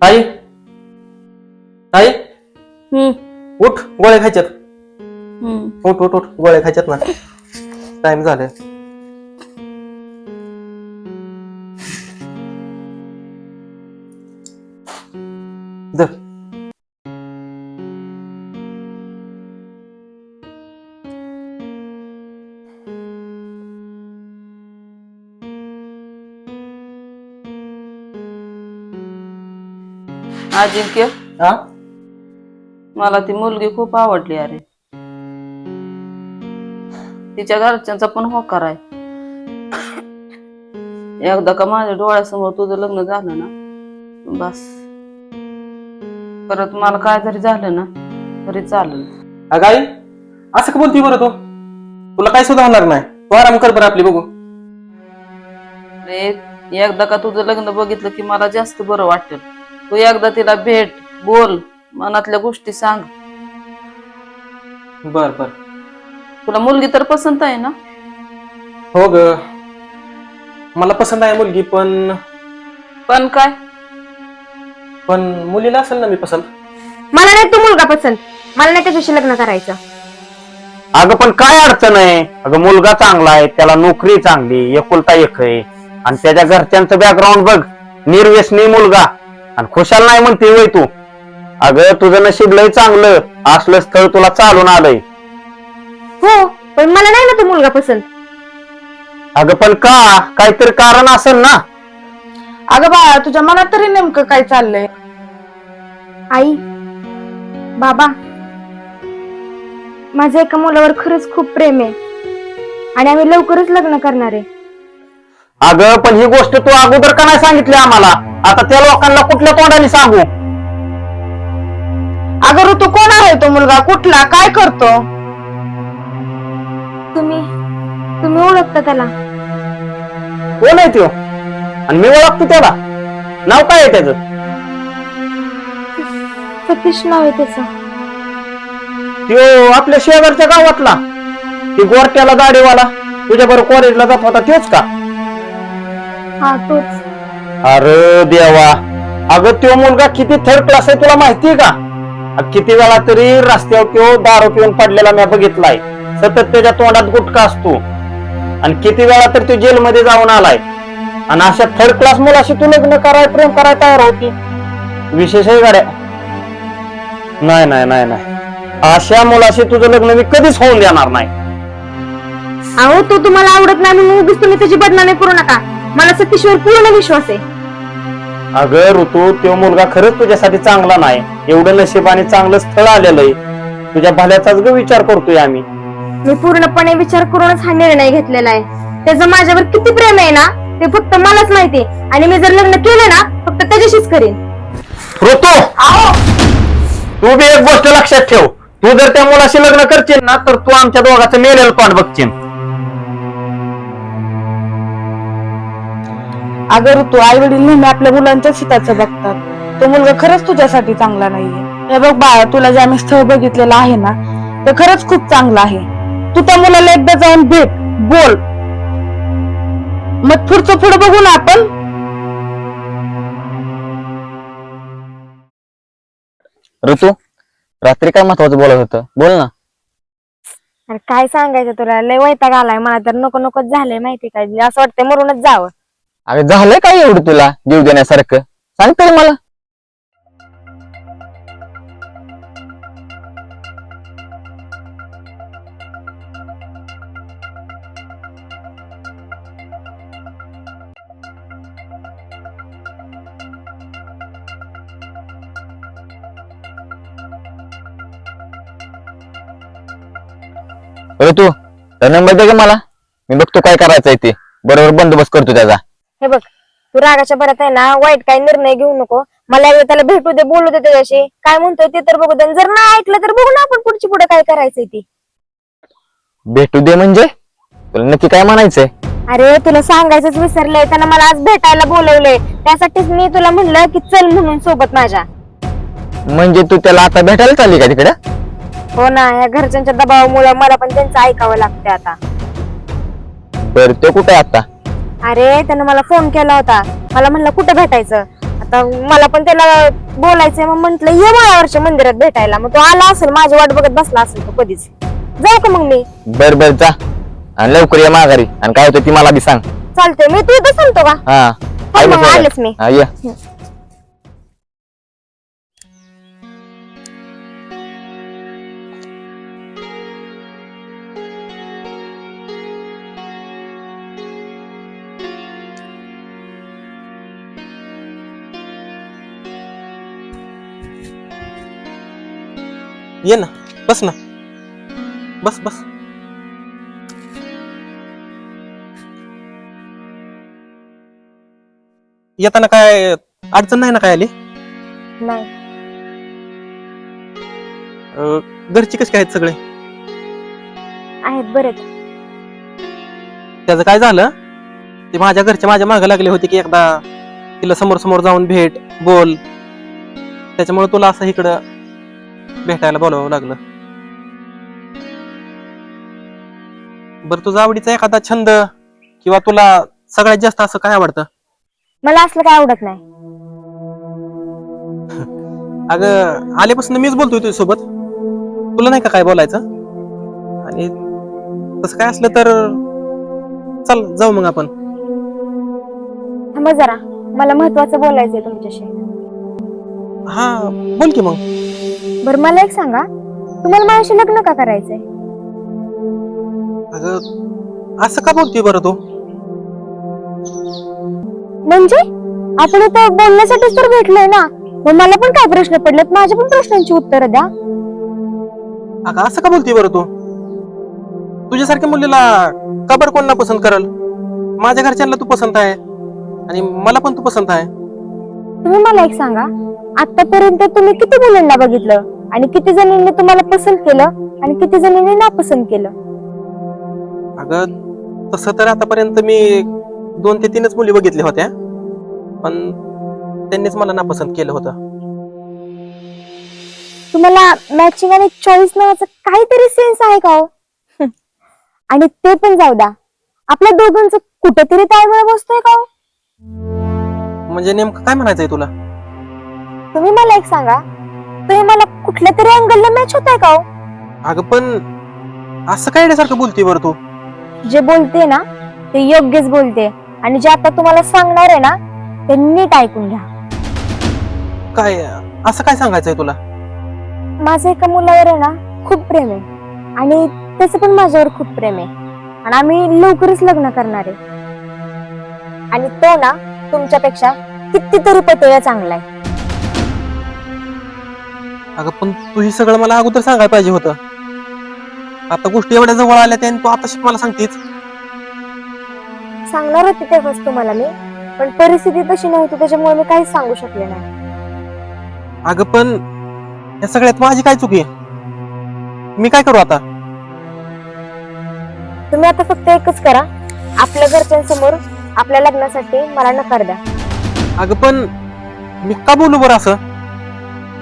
ताई ताई हम्म उठ, गोळ्या खायच्यात. हम्म उठ उठ उठ, गोळ्या खायच्यात ना. टाइम झालाय. धर. अजिंक्य, हा मला ती मुलगी खूप आवडली. अरे तिच्या घरच्यांचा पण होकार आहे. एकदा का माझ्या डोळ्यासमोर तुझं लग्न झालं ना, बस परत मला काय जरी झालं ना तरी चालेल. अगं आई, असं का बोलती बरं तू? तुला काय सुद्धा होणार नाही. तू आराम कर बरं आपली बघू. अरे एकदा का तुझं लग्न बघितलं की मला जास्त बरं वाटेल. तू एकदा तिला भेट, बोल, मनातल्या गोष्टी सांग. बर बर. तुला मुलगी तर पसंत आहे ना? हो ग, मला पसंत आहे मुलगी, पण काय? पण मुलीला असेल ना मी पसंत. मला नाही तो मुलगा पसंत. मला नाही त्याच्याशी लग्न करायचं. अगं पण काय अडचण आहे? अगं मुलगा चांगला आहे, त्याला नोकरी चांगली, एकुलता एक आहे, आणि त्याच्या घरच्यांचं बॅकग्राऊंड बघ, निर्व्यसनी मुलगा, आणि खुशाल नाही म्हणते वय तू. अगं तुझं नशीब लय चांगलं, असलं स्थळ तुला चालून आलंय. हो, पण मला नाही ना तो मुलगा पसंत. अगं पण का? काहीतरी कारण असेल ना. अगं बाळा, तुझ्या मनात तरी नेमकं काय चाललंय? आई, बाबा, माझं एका मुलावर खरंच खूप प्रेम आहे आणि आम्ही लवकरच लग्न करणार आहे. अगं पण ही गोष्ट तू अगोदर का नाही सांगितली आम्हाला? आता त्या लोकांना कुठल्या तोंडाने सांगू? अगं ऋतू, कोण आहे तो मुलगा? कुठला? काय करतो? तुम्ही ओळखता त्याला? कोण आहे तो? आणि मी ओळखतो त्याला? नाव काय आहे त्याचं? सतीश नाव आहे त्याचं. त्यो आपल्या शेजारच्या गावातला, ती गोरट्याला दाढीवाला, तुझ्या बरोबर कॉलेजला जात होता तोच का? हा, तोच. अरे देवा, अगं त्यो मुलगा किती थर्ड क्लास आहे तुला माहितीये का? किती वेळा तरी रस्त्यावर त्यो दारू पिऊन पडलेला मी बघितलाय. सतत त्याच्या तोंडात गुटखा असतो, आणि किती वेळा तर तो जेलमध्ये जाऊन आलाय. आणि अशा थर्ड क्लास मुलाशी तू लग्न कराय, प्रेम करायला तयार होती? विशेष आहे गाड्या. नाही नाही नाही नाही, अशा मुलाशी तुझं लग्न मी कधीच होऊन देणार नाही. अहो, तो तुम्हाला आवडत नाही म्हणून उगीच तुम्ही त्याची बदनामी करू नका. मला सतीशवर पूर्ण विश्वास आहे. अगं ऋतू, तो मुलगा खरंच तुझ्यासाठी चांगला नाही. एवढं नशिबाने चांगलं स्थळ आलेलं आहे. तुझ्या भल्याचाच ग विचार करतोय आम्ही. मी पूर्णपणे विचार करूनच हा निर्णय घेतलेला आहे. त्याचं माझ्यावर किती प्रेम आहे ना, ते फक्त मलाच माहिती. आणि मी जर लग्न केलं ना, फक्त त्याच्याशीच करीन. ऋतू, तू बी एक गोष्ट लक्षात ठेव. तू जर त्या मुलाशी लग्न करशील ना, तर तू आमच्या दोघांचं मेलेलं तोंड बघशील. अगं ऋतू, आई वडील नेहमी आपल्या मुलांच्या हिताचं बघतात. तो मुलगा खरंच तुझ्यासाठी चांगला नाहीये. हे बघ बाळा, तुला जे आम्ही स्थळ बघितलेलं आहे ना, ते खरंच खूप चांगलं आहे. तू त्या मुलाला एकदा जाऊन भेट, बोल, मग पुढचं पुढे बघू ना आपण. ऋतू, रात्री काय महत्वाचं बोलत होतं? बोल ना. अरे काय सांगायचं तुला, लय वैताग आलाय मला तर. नको नकोच झालंय माहिती काय, असं वाटतंय मरूनच जावं. अगं झालंय काय एवढं तुला जीव देण्यासारखं? सांग तरी मला. ऋतू, तर नंबर दे का मला, मी बघतो काय करायचंय ते. बरोबर बंदोबस्त करतो त्याचा. हे बघ, तू रागाच्या भरात आहे ना, वाईट काही निर्णय घेऊ नको. मला एकदा त्याला भेटू दे, बोलू दे त्याच्याशी. काय म्हणतोय ते तर बघू दे. जर नाही ऐकलं तर बघू ना आपण पुढची पुढे काय करायचंय ती. भेटू दे म्हणजे? तुला नक्की काय म्हणायचंय? अरे तुला सांगायचंच विसरलंय, त्यानं मला आज भेटायला बोलवलंय. त्यासाठीच मी तुला म्हणलं की चल म्हणून सोबत माझ्या. म्हणजे तू त्याला आता भेटायला चालली का तिकडे? हो ना, या घरच्यांच्या दबावामुळे मला पण त्यांचं ऐकावं लागतंय आता. बर, तो कुठे आता? अरे त्यानं मला फोन केला होता. मला म्हणलं कुठं भेटायचं. आता आता मला पण त्याला बोलायचंय, मग म्हंटल ये माळावरच्या मंदिरात भेटायला. मग तो आला असेल, माझी वाट बघत बसला असेल तो कधीच. जाऊ का मग मी? बर बर जा आणि लवकर या माघारी, आणि काय होतं ती मला बी सांग. चालतंय, मी तू इथं सांगतो का? हा हो, मग आलेच मी. हा ये. ये ना, बस ना, बस बस. येताना काय अडचण नाही ना काय आली? नाही. घरची कशी काय आहेत सगळे? आहेत बरेच. त्याचं काय झालं, ते माझ्या घरचे माझ्या मागे लागले होते की एकदा तिला समोर समोर जाऊन भेट बोल, त्याच्यामुळे तुला असं इकडं भेटायला बोलावं लागलं. बरं, तुझा आवडीचा एखादा छंद किंवा तुला सगळ्यात जास्त असं काय आवडतं? मला असलं काय आवडत नाही. अगं आल्यापासून मीच बोलतोय तुझ्यासोबत, तुला नाही का काय बोलायचं? आणि तसं काय असलं तर चल जाऊ मग आपण. थांबा जरा, मला महत्वाचं बोलायचंय तुमच्याशी. हा बोल की मग. बरं मला एक सांगा, तुम्हाला माझ्याशी लग्न का करायचंय? अगं असं का बोलतोय बरं तू? म्हणजे आपण इथं बोलण्यासाठीच तर भेटलोय ना, मग मला पण काय प्रश्न पडलेत, माझ्या पण प्रश्नांची उत्तरं द्या. अगं असं का बोलतोय बरं तू? तुझ्यासारख्या मुलीला का बरं कोण ना पसंत करल? माझ्या घरच्यांना तू पसंत आहे आणि मला पण तू पसंत आहे. तुम्ही मला एक सांगा, आतापर्यंत तुम्ही किती मुलांना बघितलं आणि किती जणींनी तुम्हाला पसंत केलं आणि किती जणींनी नापसंत केलं? अगं तसं तर आतापर्यंत मी 2 ते 3च मुली बघितल्या होत्या, पण त्यांनीच मला नापसंत केलं होतं. तुम्हाला मॅचिंग आणि चॉईस नावाचं काहीतरी सेन्स आहे का हो? आणि ते पण जाऊ द्या, आपल्या दोघांचं कुठेतरी ताळमेळ बसतोय का हो? म्हणजे नेमकं काय म्हणायचंय तुला? तुम्ही मला एक सांगा, तुम्ही मला कुठल्या तरी अँगलला मॅच होताय का हो? अगं पण असं काय येण्यासारखं बोलतोय बरं तू? जे बोलते ना ते योग्यच बोलते, आणि जे आता तुम्हाला सांगणार आहे ना ते नीट ऐकून घ्या. काय असं काय सांगायचंय तुला? माझं एका मुलावर आहे ना खूप प्रेम आहे, आणि त्याचं पण माझ्यावर खूप प्रेम आहे, आणि आम्ही लवकरच लग्न करणार आहे. आणि तो ना तुमच्यापेक्षा कितीतरी पटीने चांगला आहे. अगं पण तू हे सगळं मला अगोदर सांगायला पाहिजे होतं. आता गोष्टी एवढ्या जवळ आल्या त्या तू आता मला सांगतेस. सांगणार होते तेव्हाच तुम्हाला मी, पण परिस्थिती तशी नव्हती, त्याच्यामुळे मी काहीच सांगू शकले नाही. अगं पण या सगळ्यात माझी काय चुकी आहे? मी काय करू आता? तुम्ही आता फक्त एकच करा, आपल्या घरच्यांसमोर आपल्या लग्नासाठी मला नकार द्या. अगं पण मी का बोलू बरं असं?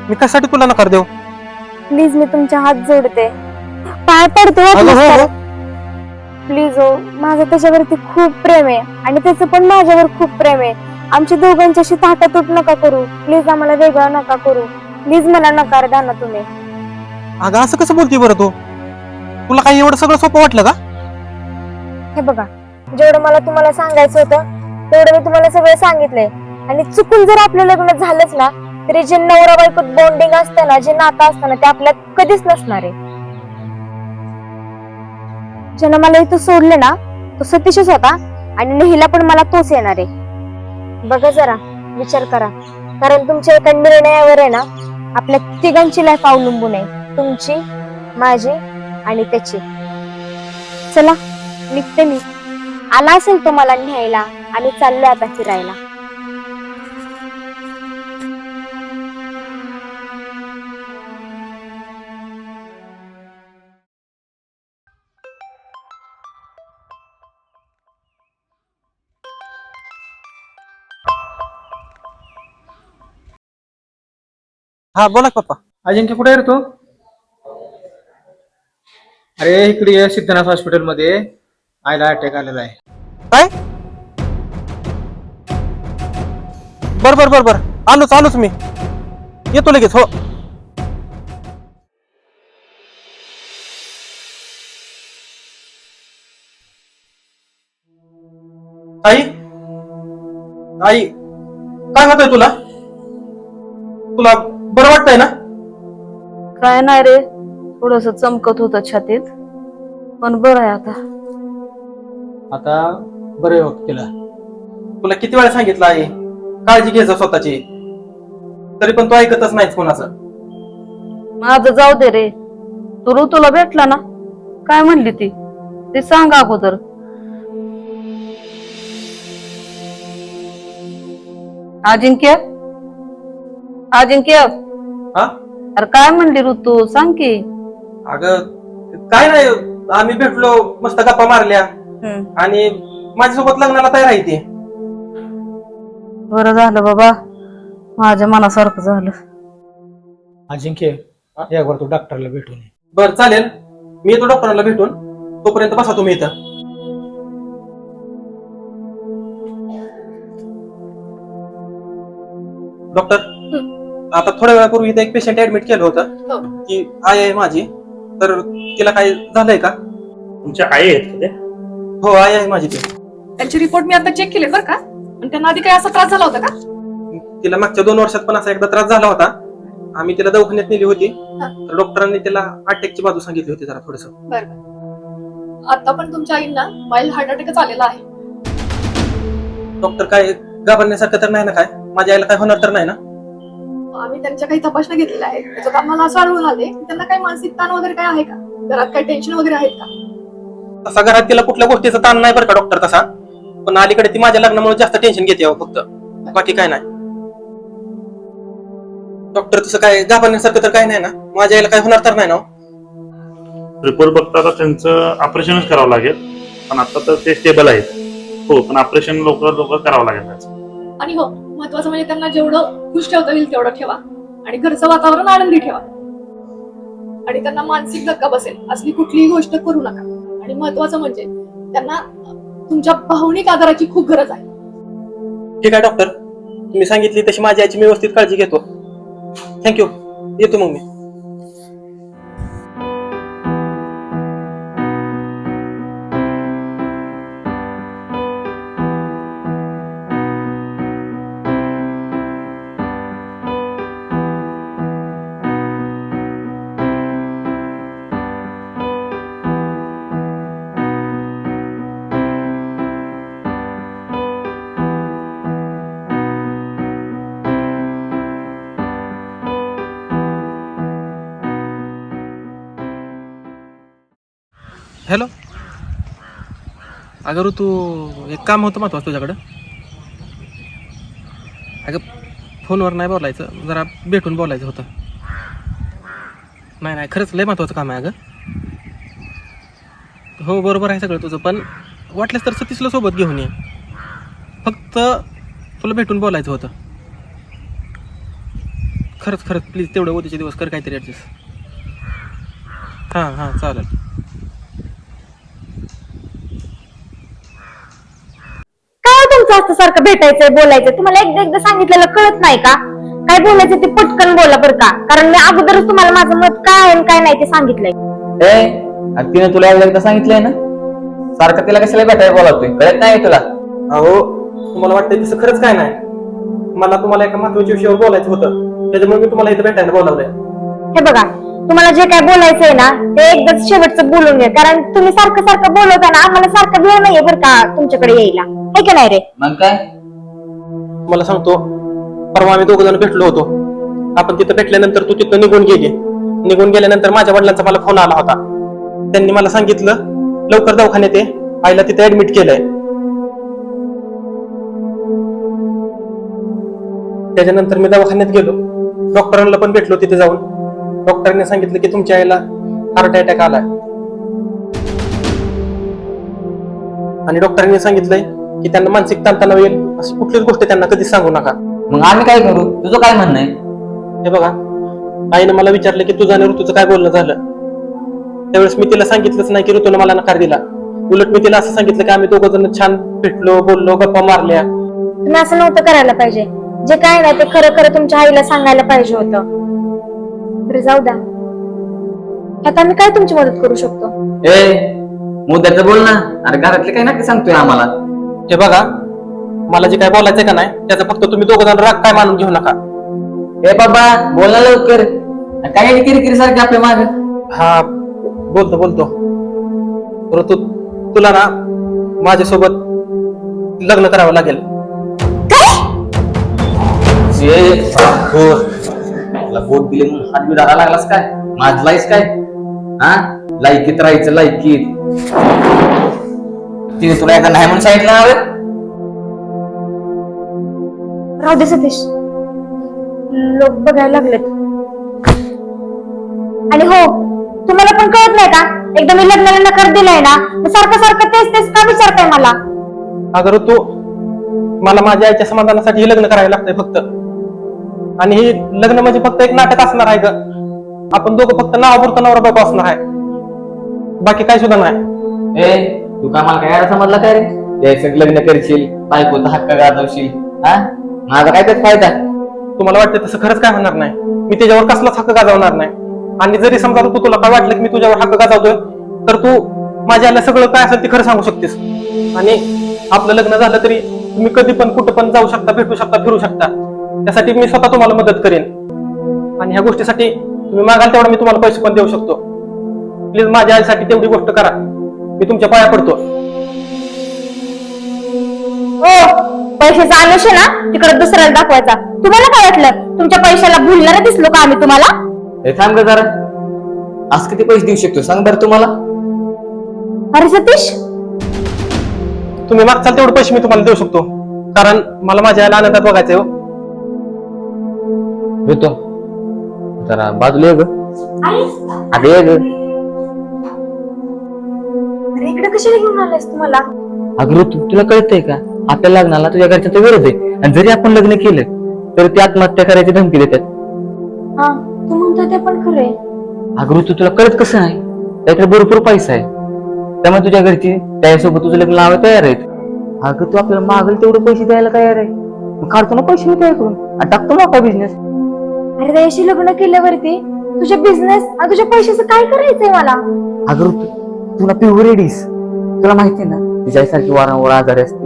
मी कशासाठी तुला नकार देऊ? प्लीज, मी तुमच्या हात जोडते, पाय पडते हो, अगं हो, हो. प्लीज हो. माझं त्याच्यावरती खूप प्रेम आहे आणि त्याचं पण माझ्यावर खूप प्रेम आहे. आमच्या दोघांच्याशी ताटातूट नका करू प्लीज, आम्हाला वेगळं नका करू प्लीज, मला नकार द्या ना तुम्ही. अगं असं कसं बोलते बरं तू? तुला काही एवढं सगळं सोपं वाटलं का? हे बघा, जेवढं मला तुम्हाला सांगायचं होतं तेवढं मी तुम्हाला सगळं सांगितलंय, आणि चुकून जर आपलं लग्न झालंच ना तरी जे नवरा बायकोत बॉन्डिंग असतं ना, जे नातं असतं ना, ते आपल्यात कधीच नसणार आहे. ज्यानं मला इथं सोडलं ना तो सतीशच होता, आणि नेहीला पण मला तोच येणार आहे. बघा जरा विचार करा, कारण तुमच्या एका निर्णयावर आहे ना आपल्या तिघांची लाईफ अवलंबून आहे, तुमची, माझी आणि त्याची. चला निघते मी, आला असेल तो मला न्यायला, आणि चाललोय आता फिरायला. हा बोला पप्पा. अजिंक्य कुठे आहे रे तू? अरे इकडे ये, सिद्धनाथ हॉस्पिटल मध्ये आईला अटॅक आलेला आहे. काय? बर बर बर बर आलोच मी येतो लगेच. हो आई आई काय होतंय तुला? तुला बरं वाटतंय ना? काय नाही रे, थोडस चमकत होत छातीत, पण बरं आहे आता. आता बरे होत केलं. तुला किती वेळा सांगितलं आई काळजी घे जा स्वतःची, तरी पण तू ऐकतच नाहीस कोणाचं. माझं जाऊ दे रे, तू ऋतूला भेटला ना, काय म्हणली ती ते सांग अगोदर. अजिंक्य हा अरे काय म्हणली ऋतू, सांग की. अगं काय नाही, आम्ही भेटलो, मस्त गप्पा मारल्या आणि माझ्यासोबत लग्नाला तयार आहे ती. बरं झालं बाबा, माझ्या मनासारखं झालं. अजिंक्य यावर तू डॉक्टरला भेटून ये. बरं चालेल, मी येतो डॉक्टरांना भेटून. तोपर्यंत बसा तुम्ही इथं. डॉक्टर, आता थोड्या वेळापूर्वी इथं एक पेशंट ऍडमिट केलं होतं, की आई आहे माझी, तर तिला काय झालंय का? तुमच्या आई आहेत का त्या? हो आई आहे माझी ती. त्यांचे रिपोर्ट मी आता चेक केले बरं का, पण त्यांना आधी काही असा त्रास झाला होता का? तिला मागच्या 2 वर्षात पण असा एकदा त्रास झाला होता. आम्ही तिला दवाखान्यात नेली होती, तर डॉक्टरांनी तिला अटॅकची बाजू सांगितली होती जरा थोडस. बरं, आता पण तुमच्या आईला माइल्ड हार्ट अटॅकच आलेला आहे. डॉक्टर काय घाबरण्यासारखं तर नाही ना? काय माझ्या आईला काय होणार तर नाही ना? आम्ही त्यांच्या काही तपासण्या घेतलेल्या आहेत, त्याच्यात आम्हाला असं आढळून आले की त्यांना काही मानसिक ताण वगैरे काय आहे का, घरात काही टेन्शन वगैरे आहेत का? तसा घरात तिला कुठल्या गोष्टीचा ताण नाही बरं का डॉक्टर तसा, पण अलीकडे ती माझ्या लग्नामुळे जास्त टेन्शन घेते फक्त, बाकी काय नाही. डॉक्टर तसं काय घाबरण्यासारखं तर काय नाही ना? माझ्या आईला काय होणार तर नाही ना? रिपोर्ट बघता आता त्यांचं ऑपरेशनच करावं लागेल, पण आता तर ते स्टेबल आहेत. हो, पण ऑपरेशन लवकर करावं लागेल त्याचं. आणि हो, महत्वाचं म्हणजे त्यांना जेवढं खुश ठेवता येईल तेवढं ठेवा आणि घरचं वातावरण आनंदी ठेवा आणि त्यांना मानसिक धक्का बसेल असली कुठलीही गोष्ट करू नका. आणि महत्वाचं म्हणजे त्यांना तुमच्या भावनिक आधाराची खूप गरज आहे. ठीक आहे डॉक्टर, तुम्ही सांगितली तशी माझ्या आईची मी व्यवस्थित काळजी घेतो. थँक्यू, येतो मग मी. हॅलो, अगं तू एक काम होतं महत्वाचं तुझ्याकडं. अगं फोनवर नाही बोलायचं, जरा भेटून बोलायचं होतं. नाही खरंच लय महत्वाचं काम आहे अगं. हो बरोबर आहे सगळं तुझं, पण वाटलंच तर सतीशला सोबत घेऊन ये. फक्त तुला भेटून बोलायचं होतं. खरंच प्लीज तेवढं उद्याचे दिवस कर काहीतरी ॲडजस्ट. हां चालेल. काय तुमचं असं सारखं भेटायचंय बोलायचं? तुम्हाला एकदा सांगितलेलं कळत नाही का? काय बोलायचं ते पटकन बोला बरं का, कारण मी अगोदरच तुम्हाला माझं मत काय आहे आणि काय नाही ते सांगितलंय. तिने तुला एकदा सांगितलंय ना, सारखं तिला कशाला भेटायला बोलावतोय, कळत नाही तुला? अहो तुम्हाला वाटतंय तसं खरंच काय नाही. मला तुम्हाला एका महत्वाच्या विषयावर बोलायचं होतं, त्याच्यामुळे मी तुम्हाला इथं भेटायला बोलावलंय. हे बघा, तुम्हाला जे काय बोलायचंय ना ते एकदाच शेवटचं बोलून घ्या, कारण तुम्ही सारखं बोलवता ना, आम्हाला सारखं वेळ नाहीये बरं का तुमच्याकडे यायला, आहे का नाही रे? मग काय? मला सांगतो, परवा आम्ही 2 जण भेटलो होतो. आपण तिथं भेटल्यानंतर तू तिथं निघून गेल्यानंतर माझ्या वडिलांचा मला फोन आला होता. त्यांनी मला सांगितलं लवकर दवाखान्यात ये, आईला तिथे ऍडमिट केलंय. त्याच्यानंतर मी दवाखान्यात गेलो, डॉक्टरांना पण भेटलो तिथे जाऊन. डॉक्टरांनी सांगितलं की तुमच्या आईला हार्ट अटॅक आलाय आणि डॉक्टरांनी सांगितलंय की त्यांना मानसिक ताणतणाव येईल, अशी कुठलीच गोष्ट त्यांना कधीच सांगू नका. मग आम्ही काय करू? तुझं काय म्हणणं आहे? हे बघा, आईने मला विचारलं की तुझं आणि ऋतूचं काय बोलणं झालं. त्यावेळेस मी तिला सांगितलंच नाही की ऋतूने मला नकार दिला. उलट मी तिला असं सांगितलं की आम्ही 2 जण छान भेटलो, बोललो, गप्पा मारल्या. तुम्ही असं नव्हतं करायला पाहिजे. जे काय ना ते खरं खरं तुमच्या आईला सांगायला पाहिजे होतं. बरं जाऊ द्या, आता मी काय तुमची मदत करू शकतो? ए मुद्द्याचं बोल ना. अरे घरातले काही नक्की सांगतोय आम्हाला. हे बघा, मला जे काय बोलायचंय का नाही त्याचं फक्त तुम्ही दोघं जण राग काय मानून घेऊ नका. ए बाबा बोल ना लवकर. काय किरकिरी सारखी आपल्या माग. हा बोलतो बोलतो. परंतु तुला ना माझ्यासोबत लग्न करावं लागेल. तुला बोट दिले म्हणून हात बी धरायला लागलास काय? माझलायस काय? हा लायकीत राहायचं लायकीत. तिने तुला एकदा नाही म्हणून सांगितलं ना रे? राहू दे सतीश, लोक बघायला लागलेत. आणि हो, तुम्हाला पण कळत नाही का, एकदा मी लग्नाला नकार दिलाय ना, मग सारखं सारखं तेच तेच का विचारताय मला? अगर तू मला माझ्या आईच्या समाधानासाठी हे लग्न करायला लागतंय फक्त. आणि हे लग्न म्हणजे फक्त एक नाटक असणार आहे ग. आपण दोघं फक्त नावापुरतं नवरा बायको असणार आहे, बाकी काय सुद्धा नाही. ए तू काय मला काय समजला काय रे? यायचं लग्न करशील, बायकोचा हक्क गाजवशील. हा माझा काय त्यात फायदा? तुम्हाला वाटतं तसं खरंच काय होणार नाही. मी त्याच्यावर कसलाच हक्क गाजवणार नाही. आणि जरी समजा तू तुला काय वाटलं की मी तुझ्यावर हक्क गाजवतोय, तर तू माझ्या आल्या सगळं काय असेल ते खरं सांगू शकतेस. आणि आपलं लग्न झालं तरी तुम्ही कधी पण कुठं पण जाऊ शकता, भेटू शकता, फिरू शकता. त्यासाठी मी स्वतः तुम्हाला मदत करेन. आणि ह्या गोष्टीसाठी तुम्ही मागाल तेवढा मी तुम्हाला पैसे पण देऊ शकतो. प्लीज माझ्या आईसाठी तेवढी गोष्ट करा, मी तुमच्या पाया पडतो. हो, पैशाचा आमिष आहे ना तिकडे दुसऱ्याला दाखवायचा. तुम्हाला काय वाटलं तुमच्या पैशाला भुलणारा दिसलो का आम्ही तुम्हाला? हे थांब ग जरा. आज किती पैसे देऊ शकतो सांग बरं तुम्हाला? अरे सतीश, तुम्ही मागचाल तेवढे पैसे मी तुम्हाला देऊ शकतो, कारण मला माझ्या आईला आनंदात बघायचंय. हो येतो जरा बाजूला ये ग. अरे ये ग. अरे इकडे कशाला घेऊन आलायस तुम्हाला? अगं ऋतू तुला कळतंय का, आपल्या लग्नाला तुझ्या घरच्यांचा विरोध आहे. आणि जरी आपण लग्न केलं तर ते आत्महत्या करायची धमकी देतात. हा, तू म्हणतो ते पण खरंय. अगं ऋतू तुला कळत कसं नाही? त्याकडे भरपूर पैसा आहे, त्यामुळे तुझ्या घरची त्याच्यासोबत तुझं लग्न लावायला तयार आहेत. अगं तू आपल्याला मागेल तेवढे पैसे द्यायला तयार आहे. मग काढतो ना पैसे मी त्याकडून आणि टाकतो ना आपला बिझनेस. अरे त्याशी लग्न केल्यावरती तुझ्या बिझनेस आणि तुझ्या पैशाचं काय करायचंय मला? अगं ऋतू तुला प्युअर रेडीस. तुला माहितीये ना तिच्यासारखी वारंवार आजारी असते,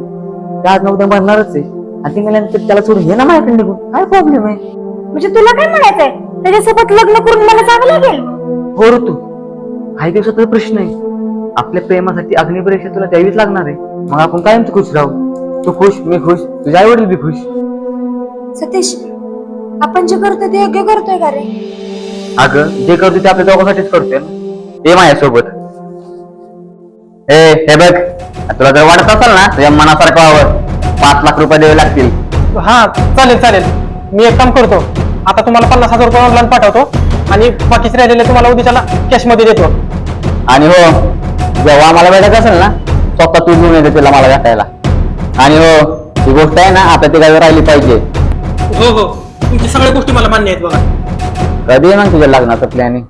त्या आज ना उद्या मरणारच आहे. आणि ती मेल्यानंतर त्याला सोडून हे ना माझ्याकडे निघून काय प्रॉब्लेम आहे? म्हणजे तुला काय म्हणायचंय, त्याच्यासोबत लग्न करून मला जावं लागेल? हो ऋतू, काही दिवसाचा प्रश्न आहे. आपल्या प्रेमासाठी अग्निपरीक्षा तुला द्यावीच लागणार आहे. मग आपण कायम खुश राहू. तू खुश, मी खुश, तुझे आई वडील बी खुश. सतीश, आपण जे करतोय ते योग्य करतोय का रे? अगं जे करतो ते आपल्या दोघांसाठीच करतोय ना. ये माझ्यासोबत. हे बघ, तुला जर वाटत असेल ना तुझ्या मनासारखं व्हावं, 5 लाख रुपये द्यावे लागतील. हा चालेल चालेल, मी एक काम करतो, आता तुम्हाला 50,000 रुपये ऑनलाईन पाठवतो आणि बाकीचे राहिलेले तुम्हाला उद्याच्याला कॅश मध्ये देतो. आणि हो, जेव्हा आम्हाला भेटत असेल ना स्वतः तू घेऊन येते तिला मला भेटायला. आणि हो, ही गोष्ट आहे ना आता ती काय राहिली पाहिजे. हो हो, तुमची सगळ्या गोष्टी मला मान्य आहेत बघा. कधी आहे मग तुझ्या लग्नाचं प्लॅनिंग?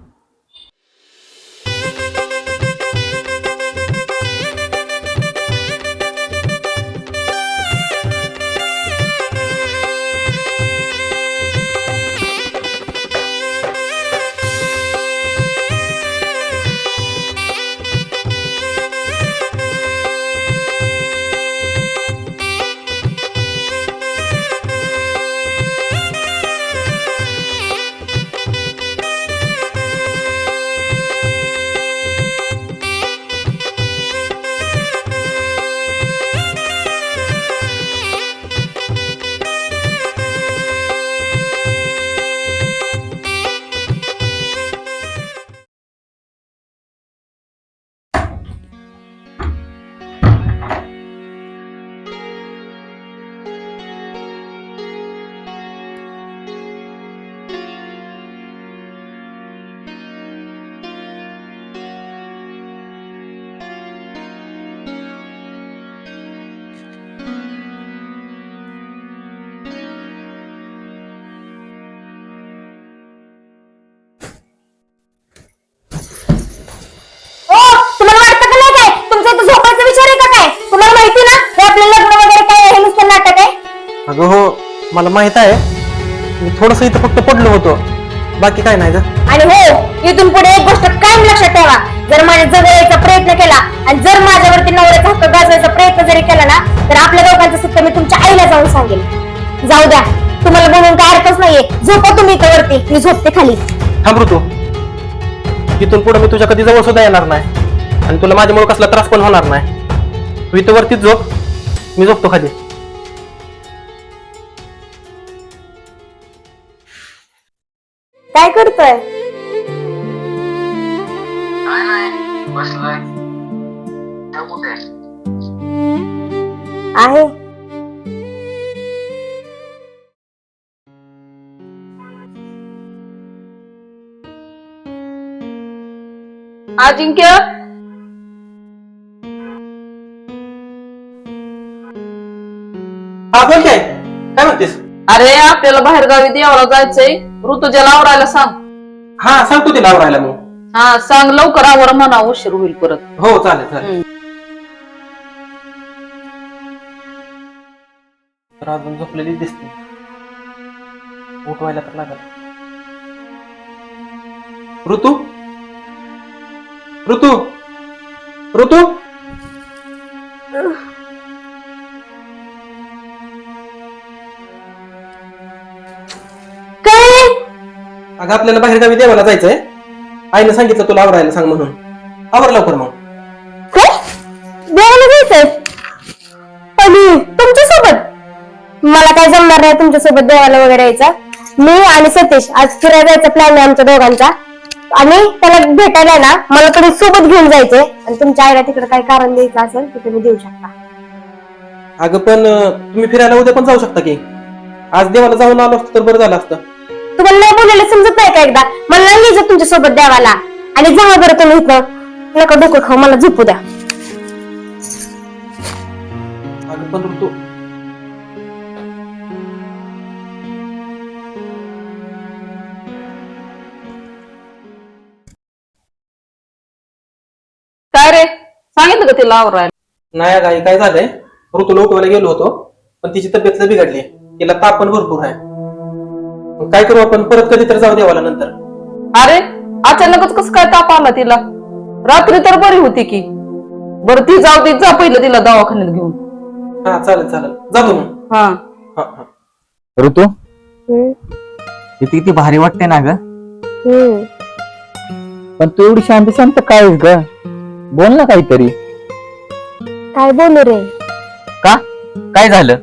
मला माहित आहे मी थोडस इथं फक्त पडलो होतो, बाकी काय नाही ग. आणि हो, इथून पुढे एक गोष्ट कायम लक्षात ठेवा, जर माझ्या जवळ यायचा प्रयत्न केला आणि जर माझ्यावरती नवऱ्याचा हक्क गाजवायचा प्रयत्न जरी केला ना, तर आपल्या दोघांचं सत्य मी तुमच्या आईला जाऊन सांगेल. जाऊ द्या, तुम्हाला बोलून काय अर्थच नाहीये. झोपा तुम्ही इथं वरती, मी झोपते खाली. थांब ऋतू, इथून पुढे मी तुझ्या कधी जवळ सुद्धा येणार नाही आणि तुला माझ्यामुळे कसला त्रास पण होणार नाही. तू इथं वरतीच झोप, मी झोपतो खाली. काय करतोय? आहे. अजिंक्य, हा बोल काय म्हणतेस? अरे आपल्याला बाहेरगावी देवाला जायचंय, ऋतुजाला आवरायला सांग. हा सांगतो तिला आवरायला मग. हा सांग लवकर आवर म्हणा, उशीर होईल परत. हो चालेल चालेल. तर अजून झोपलेली दिसते, उठवायला तर लागल. ऋतू ऋतू ऋतू काय? अगं आपल्याला बाहेरगावी देवाला जायचंय, आईनं सांगितलं तुला आवरायला सांग म्हणून. आवर लवकर मग. काय? देवाला जायचंय? आणि तुमच्यासोबत? मला काय जमणार नाही तुमच्यासोबत देवाला वगैरे यायचा. मी आणि सतीश आज फिरायला जायचा प्लॅन आहे आमच्या दोघांचा, आणि त्याला भेटायला ना मला थोडी सोबत घेऊन जायचंय. आणि तुमच्या आईला तिकडे काय कारण द्यायचं असेल ते तुम्ही देऊ शकता. अगं पण तुम्ही फिरायला उद्या पण जाऊ शकता की. आज देवाला जाऊन आलो असतं तर बरं झालं असतं. तुम्हाला नाही बोलायला समजत नाही का एकदा? मला नाही यायचं तुमच्या सोबत देवाला. आणि जावा बरं तुम्ही इथं, नका डोकं खाऊ, मला झोपू द्या. अगं पण ऋतू, काय रे, सांगितलं का तिला आवरायला? नाही अगं काय झालंय, ऋतूला उठवायला गेलो होतो पण तिची तब्येत लय बिघडली, तिला ताप पण भरपूर आहे. मग काय करू आपण, परत कधी तर जाऊ देवाला नंतर. अरे अचानकच कसं काय ताप आला तिला? रात्री तर बरी होती की. बरं ती जाऊ दे, जा पहिलं तिला दवाखान्यात घेऊन. हा चालेल चालेल, जातो मग. हा हा हा. ऋतू, हम्म, इथे किती भारी वाटते ना ग. हम्म. पण तू एवढी शांत शांत काय आहेस ग? बोल ना काहीतरी. काय बोलू रे? का? काय झालं?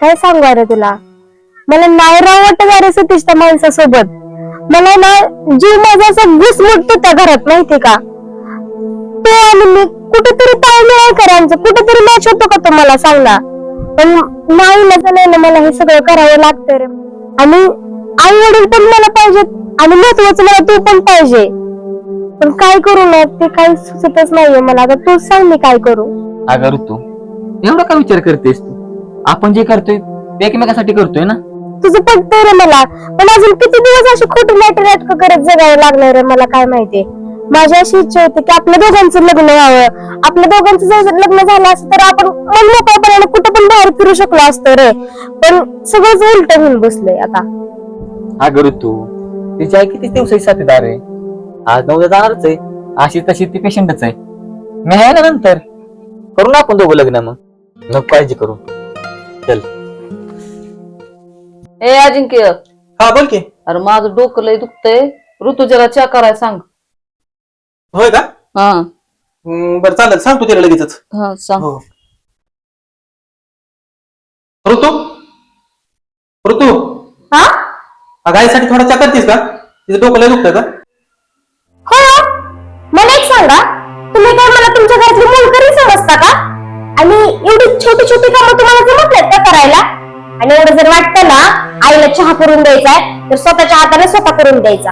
काय सांगू अरे तुला? मला नाही राव वाटत अरे सतीश त्या माणसासोबत. मला ना जीव माझा असा घुसमुटतो त्या घरात, माहितीये का? तो आणि मी कुठेतरी ताळमेळ आहे का आमचं? कुठेतरी मॅच होतो का तो मला सांग ना? पण नाही ना, मला हे सगळं करावं लागतं रे. आणि आई वडील पण मला पाहिजेत आणि महत्वाचं मला तू पण पाहिजे. पण काय करू ना, ते काही सुचतच नाहीये मला. आता तू सांग मी काय करू? अगं ऋतू, एवढा का विचार करतेस तू? आपण जे करतोय ते एकमेकासाठी करतोय ना. तुझं पटतंय रे मला, पण अजून किती दिवस अशी खोटी नाटक करत जगावं लागणार रे मला, काय माहितीये. माझी अशी इच्छा होती की आपल्या दोघांचं लग्न व्हावं. आपल्या दोघांचं जर लग्न झालं असतं तर आपण मन मोकळ्यापणाने कुठं पण बाहेर फिरू शकलो असतो रे. पण सगळंच उलट होऊन बसलंय आता. अगं ऋतू, तिची आई किती दिवसाची साथीदार आहे. आज नव्हतं जाणारच आहे, अशी तशी ती पेशंटच आहे. मी आहे ना, नंतर करू ना आपण दोघं लग्न. मग नको काळजी करू, चल. ए अजिंक्य, हा बोल की. अरे माझं डोकं लय दुखतंय, ऋतुजाला चहा करायला सांग. होय का? हा बरं चालेल, सांगतो तिला लगेचच. हा सांग. हो. ऋतू ऋतू, हा? अगं आईसाठी थोडा चहा करतीस का? तिचं डोकं लय दुखतंय का? हो, मला एक सांगा, तुम्ही काय मला तुमच्या घरातली मोलकरी समजता का? आणि एवढी छोटी छोटी कामं तुम्हाला जमत नाहीत का करायला? आणि एवढं जर वाटतं ना आईला चहा करून द्यायचा तर स्वतःच्या हाताने स्वतः करून द्यायचा.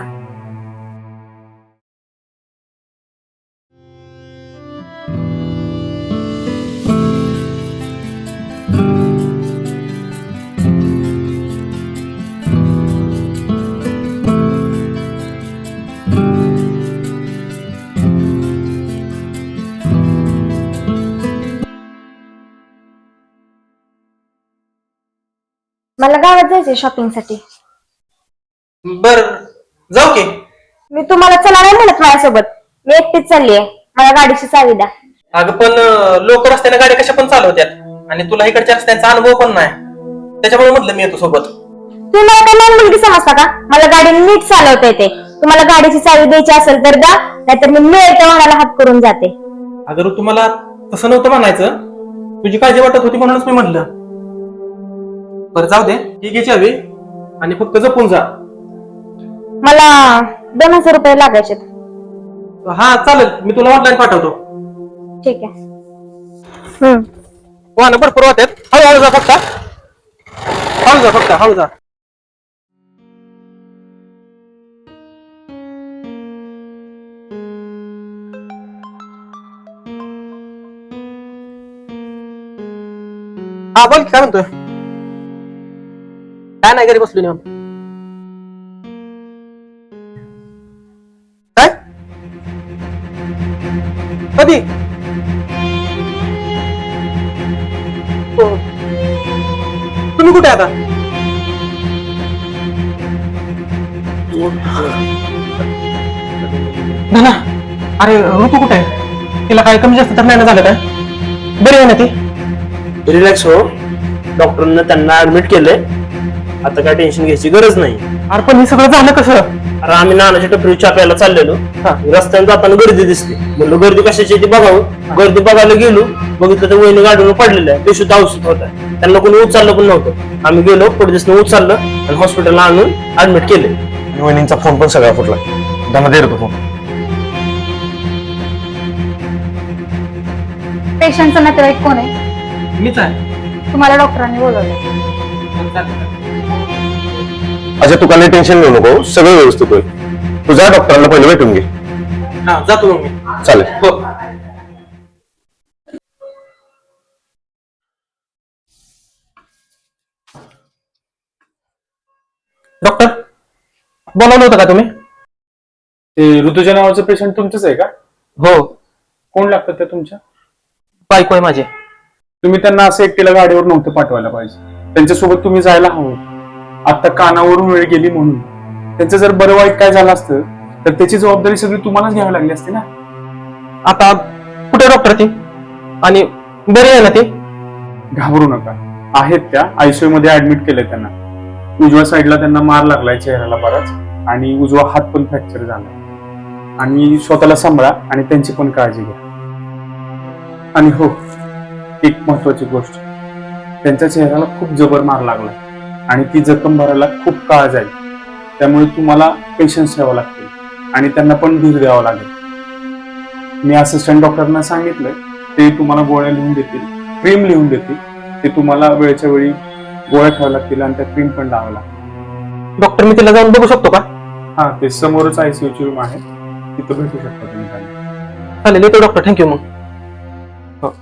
मला गावात जायचंय शॉपिंग साठी. बर जाऊ की. मी तुम्हाला चला नाही म्हणत माझ्यासोबत. मी एकटीच चालली आहे. मला गाडीची चावी द्या. अगं पण लोक रस्त्याने गाडी कशा पण चालवतात आणि तुला इकडच्या रस्त्यांचा अनुभव पण नाही, त्याच्यामुळे म्हटलं मी येतो सोबत. तुम्ही मला काय लहान मुलगी समजता का? मला गाडी नीट चालवता येते. तुम्हाला गाडीची चावी द्यायची असेल तर द्या, नाहीतर मी मिळेल तेव्हा मला हात करून जाते. अगं तुम्हाला तसं नव्हतं म्हणायचं, तुझी काळजी वाटत होती म्हणूनच मी म्हटलं. बरं जाऊ दे, ही घे चावी आणि फक्त जपून जा. मला 2000 रुपये लागायचे. हा चालेल, मी तुला ऑनलाईन पाठवतो. ठीक आहे. वाहनं भरपूर होतात, हळूहळू जा फक्त. हळू जा फक्त, हळू जा. हा बोल की, काय म्हणतोय? काय नाही, घरी बसलो निवांत. काय कधी? हो. तुम्ही कुठे आता? धना, अरे ऋतू कुठे आहे? तिला काय कमी जास्त तर नाही ना झालं काय? बरी आहे ना ती? रिलॅक्स हो, डॉक्टरनं त्यांना ऍडमिट केलंय. आता काय टेन्शन घ्यायची गरज नाही. अरे पण हे सगळं झालं कसं? अरे आम्ही नानाच्या टपरी चहा प्यायला चाललेलो, रस्त्याने जाताना गर्दी दिसते. म्हणलं गर्दी कशाची ती बघावं. गर्दी बघायला गेलो, बघितलं तर वहिनी गाडीवर पडलेलं आहे. ते सुद्धा औषध होत आहे. त्यांना कोणी उचललं पण नव्हतं. आम्ही गेलो, पुढे दिसणं उचललं आणि हॉस्पिटलला आणून ऍडमिट केले. वहिनींचा फोन पण सगळा फुटला. त्यांना दे रे तो फोन. पेशंटचा नातेवाईक कोण आहे? मीच आहे. तुम्हाला डॉक्टरांनी बोलवलं. अच्छा, तू काही टेन्शन घेऊ नको, सगळं व्यवस्थित होईल. तुझ्या डॉक्टरांना पहिले भेटून घे. हा जातो मग मी. चालेल. हो. डॉक्टर बोलावलं होतं का तुम्ही? ते ऋतुजा नावाचं पेशंट तुमचंच आहे का? हो, कोण लागतं ते तुमच्या? बायको आहे माझी. तुम्ही त्यांना असं एकटीला गाडीवर नव्हतं पाठवायला पाहिजे. त्यांच्यासोबत तुम्ही जायला हवं. आता कानावरून वेळ गेली म्हणून त्यांचं जर बरं वाईट काय झालं असतं तर त्याची जबाबदारी सगळी तुम्हालाच घ्यावी लागली असती ना. आता कुठे डॉक्टर ती? आणि बरी आहे ना ती? घाबरू नका, आहेत त्या. आयसीयू मध्ये ऍडमिट केलंय त्यांना. उजव्या साईडला त्यांना मार लागलाय चेहऱ्याला बराच, आणि उजवा हात पण फ्रॅक्चर झाला. आणि स्वतःला सांभाळा आणि त्यांची पण काळजी घ्या. आणि हो, एक महत्वाची गोष्ट, त्यांच्या चेहऱ्याला खूप जबर मार लागला आणि ती जखम भरायला खूप काळ जाईल. त्यामुळे तुम्हाला पेशन्स ठेवावं लागतील आणि त्यांना पण धीर द्यावा लागेल. मी असिस्टंट डॉक्टरना सांगितलंय, ते तुम्हाला गोळ्या लिहून देतील, क्रीम लिहून देतील. ते तुम्हाला वेळच्या वेळी गोळ्या ठेवाव्या लागतील आणि त्या क्रीम पण लावावं लागतील. डॉक्टर मी तिला जाऊन बघू शकतो का? हा, ते समोरच आयसीयूची रूम आहे, तिथं भेटू शकता तुम्ही त्यांना. चालेल, येतो डॉक्टर. थँक्यू मग. हो.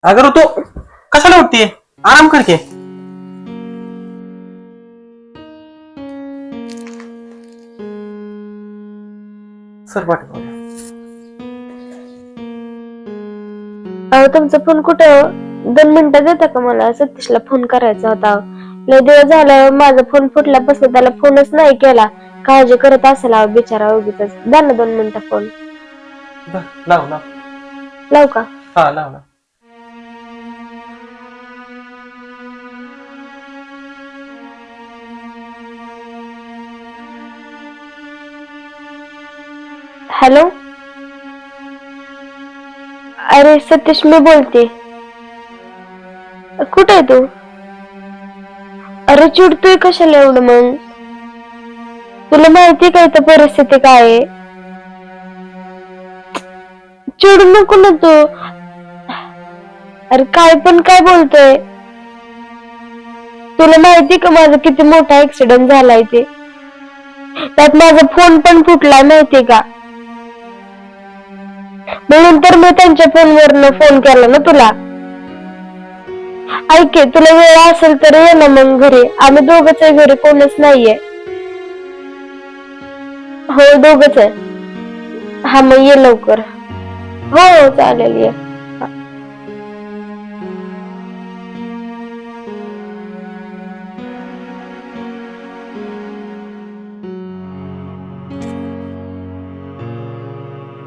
अगर तू कशाला उठते आराम कर की. सर पाठव. अहो तुमचा फोन कुठे हो? 2 मिनिटं देता का मला? सतीशला फोन करायचा होता. लय दिवस झालं माझा फोन फुटल्यापासून त्याला फोनच नाही केला. काळजी करत असेल अहो बिचारा उगीच. द्या ना 2 मिनिटं फोन. लाव लाव. लाव का? हा लाव लाव. हॅलो. अरे सतीश मी बोलते. कुठे आहे तू? अरे चिडतोय कशाला एवढं मग? तुला माहिती काय तर परिस्थिती काय आहे? चिडू नको ना तू. अरे काय पण काय बोलतोय? तुला माहिती का माझा किती मोठा ऍक्सिडेंट झालाय ते? त्यात माझा फोन पण फुटलाय माहितीये का? म्हणून तर मी त्यांच्या फोनवरनं फोन केला ना तुला. ऐक तुला वेळ असेल तर ये ना मग घरी. आम्ही दोघच आहे घरी, कोणच नाहीये. हो दोघच आहे. हा मग ये लवकर. हो चालेल ये.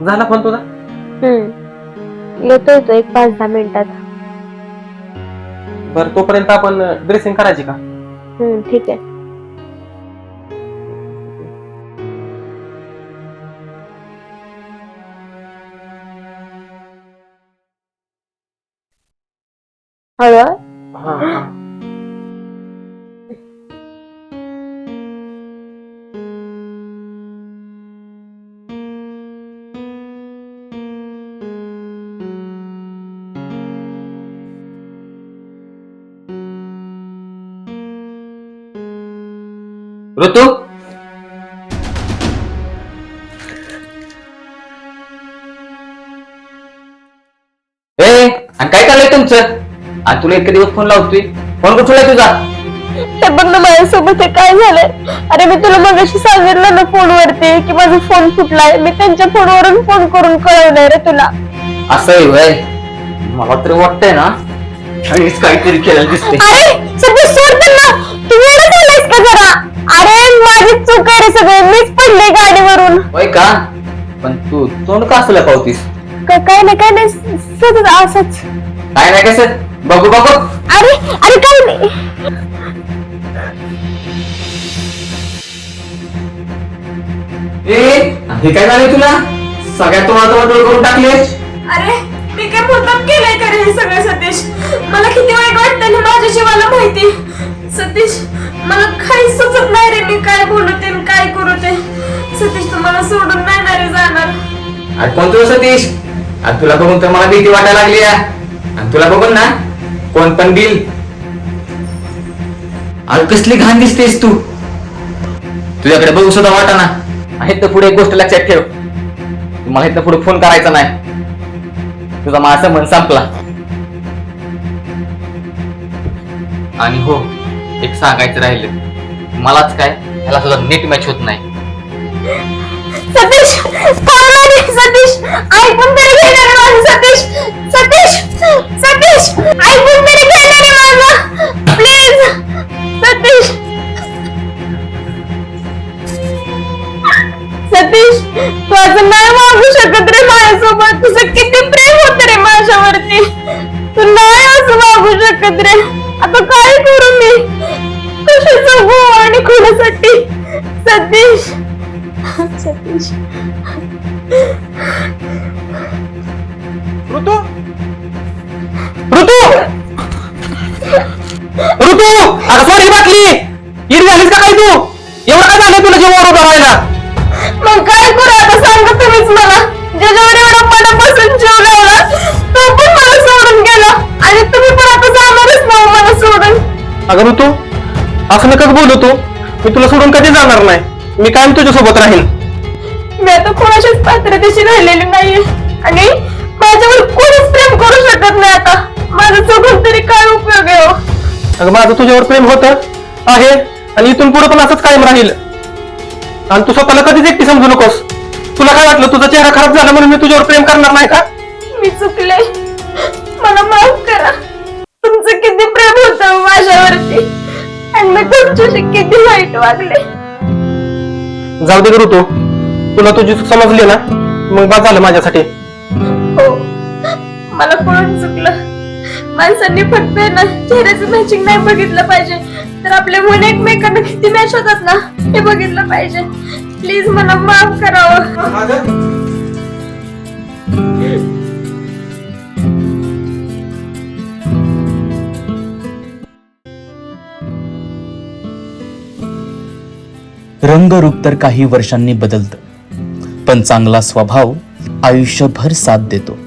झाला फोन तुझा? येतोय तो 1-5-10 मिनिटात. बरं तोपर्यंत आपण ड्रेसिंग करायची का? ठीक आहे. हळू. हा हा. ऋतू आणि काय चाललंय तुमचं? आणि तुला इतके दिवस फोन लावतोय, फोन कुठला तुझा? हे बघ ना माझ्यासोबत हे काय झालंय. अरे मी तुला मगाशी सांगितलं ना फोनवरती की माझा फोन फुटलाय. मी त्यांच्या फोनवरून फोन करून कळवलंय रे तुला. असं आहे व्हय? मला तरी वाटतंय ना काहीतरी केलं दिसतंय. अरे सगळं सोड ना. तू एवढं झालंयस का जरा? अरे माझी चूक आहे रे सगळं. मीच पडले गाडीवरून. होय का? पण तू तोंड का असं लपवतीस? काय नाही सतत असंच. काय नाही कसं बघू बघू. अरे अरे काय नाही. हे काय झालंय तुला? सगळ्या तोंडात डोळ करून टाकलेस. अरे मी काय मुद्दाम केलंय का रे हे सगळं सतीश? मला किती वाईट वाटतं ना माझ्या जीवाला माहिती. सतीश मला काही सुचत नाही रे. मी काय बोलते आणि काय करू ते. सतीश तुम्हाला सोडून नाही ना रे जाणार. अरे कोण तुझं सतीश? आणि तुला बघून तर मला भीती वाटायला लागली. आणि तुला बघून ना कोण पण दिल. अरे कसली घाण दिसतेस तू. तुझ्याकडे बघू सुद्धा वाटाना. आहे तर पुढे एक गोष्ट लक्षात ठेव. मला इथं पुढे फोन करायचा नाही. तुझा माझा मन संपला. आणि हो एक सांगायचं राहिलं, मलाच काय ह्याला सुद्धा नीट मॅच होत नाही. सतीश सतीश ऐकून तरी घेणार माझं. सतीश सतीश सतीश ऐकून तरी घेणार माझं प्लीज. सतीश सतीश तू असं नाही वागू शकत रे माझ्यासोबत. तुझं किती प्रेम होत रे माझ्यावरती. तू नाही असं वागू शकत रे. आता काय करू मी? कशी जगू आणि कोणासाठी? सतीश सतीश. ऋतू ऋतू ऋतू अगं सॉरी बाटली इड झालीस का काय तू? एवढं काय झालं तुला जेव्हा उभं राहायला? मग काय करू आता सांगा तुम्हीच मला. ज्याच्यावर एवढा मनापासून जीव लावला तो पण मला सोडून गेला. आणि तुम्ही पण आता जाणारच ना मला सोडून. अगं ऋतू असं नकच बोलतो. मी तुला सोडून कधी जाणार नाही. मी कायम तुझ्या सोबत राहीन. मी आता कोणाच्याच पात्रतेशी राहिलेली नाहीये आणि माझ्यावर कोणीच प्रेम करू शकत नाही आता. माझं चुकून तरी काय उपयोग आहे हो? अगं माझं तुझ्यावर प्रेम होतं आहे आणि इथून पुढे पण असंच कायम राहील. आणि तू स्वतःला कधीच एकटी समजू नकोस. तुला काय वाटलं तुझा चेहरा खराब झाला म्हणून मी तुझ्यावर प्रेम करणार नाही का? मी चुकले, मला माफ करा. तुमचं किती प्रेम होतं माझ्यावरती आणि मी तुमच्याशी किती वाईट वागले. जाऊ दे ग ऋतू, तुला तुझी चूक समजली ना मग बाद झालं माझ्यासाठी. हो, मला कळून चुकलं. माणसांनी फक्त ना चेहऱ्याचं मॅचिंग नाही बघितलं पाहिजे, तर आपले मन एकमेकांना किती मॅच होतात ना हे बघितलं पाहिजे. प्लीज मला माफ करावं. रंगरूप तर काही वर्षांनी बदलतं, पण चांगला स्वभाव आयुष्यभर साथ देतो.